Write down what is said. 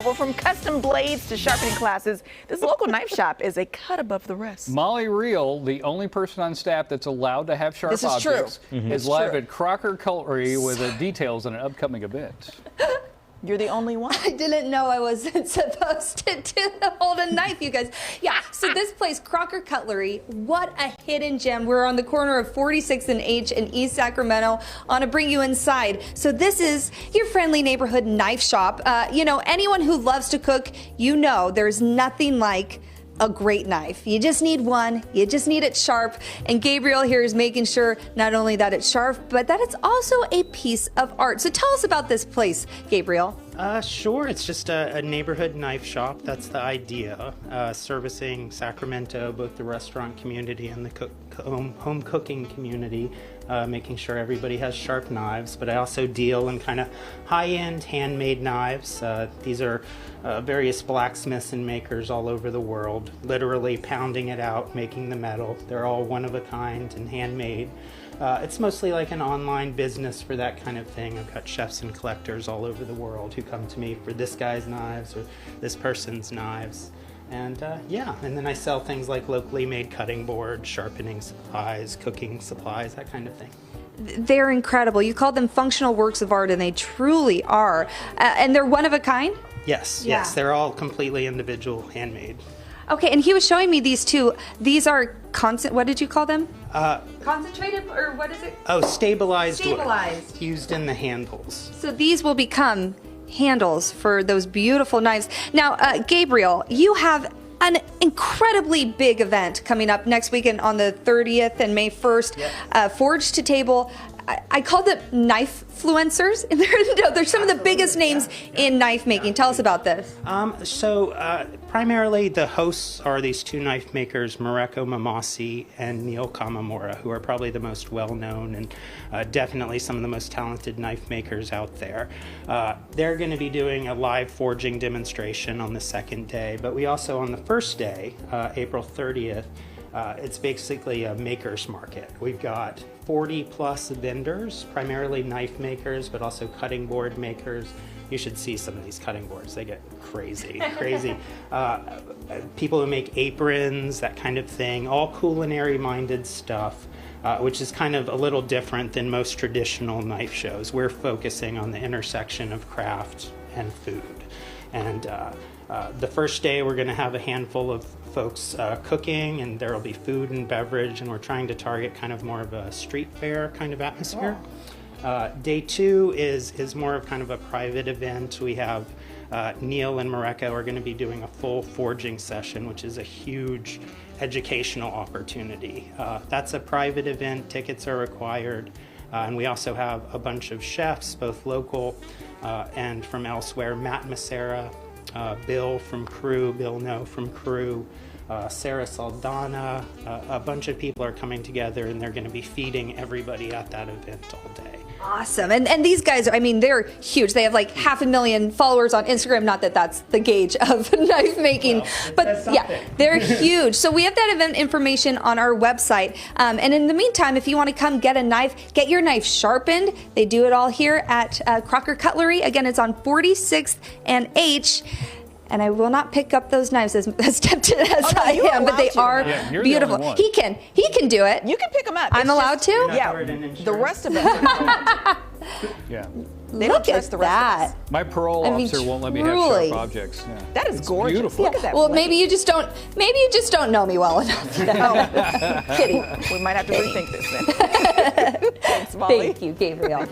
Well, from custom blades to sharpening classes, this local knife shop is a cut above the rest. Molly Riehl, the only person on staff that's allowed to have sharp This is objects, true. is live at Crocker Cutlery with the details on an upcoming event. You're the only one. I didn't know I wasn't supposed to hold a knife, you guys. Yeah, so this place, Crocker Cutlery, what a hidden gem. We're on the corner of 46th and H in East Sacramento. I want to bring you inside. So this is your friendly neighborhood knife shop. You know, anyone who loves to cook, you know there's nothing like a great knife. You just need one, you just need it sharp, and Gabriel here is making sure not only that it's sharp, but that it's also a piece of art. So tell us about this place, Gabriel. Sure, it's just a neighborhood knife shop. That's the idea, servicing Sacramento, both the restaurant community and the home cooking community, making sure everybody has sharp knives. But I also deal in kind of high-end handmade knives. These are various blacksmiths and makers all over the world, literally pounding it out, making the metal. They're all one of a kind and handmade. It's mostly like an online business for that kind of thing. I've got chefs and collectors all over the world who come to me for this guy's knives or this person's knives. And yeah, and then I sell things like locally made cutting boards, sharpening supplies, cooking supplies, that kind of thing. They're incredible. You call them functional works of art, and they truly are. And they're one of a kind? Yes, Yeah. yes, they're all completely individual, handmade. Okay, and he was showing me these two. These are what did you call them? Concentrated, or what is it? Oh, stabilized wood, Stabilized. used in the handles. So these will become handles for those beautiful knives. Now, Gabriel, you have an incredibly big event coming up next weekend on the 30th and May 1st. Yep. Forge to Table. I call them knife-fluencers. They're some of the biggest names in knife making. Tell us about this. Primarily the hosts are these two knife makers, Mareko Mamasi and Neil Kamamura, who are probably the most well-known and definitely some of the most talented knife makers out there. They're going to be doing a live forging demonstration on the second day, but we also on the first day, April 30th, it's basically a maker's market. We've got 40 plus vendors, primarily knife makers, but also cutting board makers. You should see some of these cutting boards. They get crazy, crazy. People who make aprons, that kind of thing, all culinary minded stuff, which is kind of a little different than most traditional knife shows. We're focusing on the intersection of craft and food. And the first day we're going to have a handful of folks cooking, and there will be food and beverage, and we're trying to target kind of more of a street fair kind of atmosphere. Day two is more of kind of a private event. We have Neil and Mareko are going to be doing a full forging session, which is a huge educational opportunity. That's a private event, tickets are required, and we also have a bunch of chefs, both local and from elsewhere. Matt Massera, Bill from Crew, Bill No from Crew, Sarah Saldana, a bunch of people are coming together, and they're going to be feeding everybody at that event all day. Awesome. And these guys, I mean, they're huge. They have like 500,000 followers on Instagram. Not that that's the gauge of knife making, well, but yeah, they're huge. So we have that event information on our website. And in the meantime, if you want to come get a knife, get your knife sharpened, they do it all here at Crocker Cutlery. Again, it's on 46th and H. And I will not pick up those knives as tempted as I am, but they are beautiful. He can do it. You can pick them up. I'm allowed to? Yeah. The rest of us. Yeah. They don't trust the rest of us. My parole officer won't let me have sharp objects. Yeah. That is gorgeous. Beautiful. Look at that. Well, maybe you just don't know me well enough. No. Kidding. We might have to rethink this then. Thanks, Molly. Thank you, Gabriel.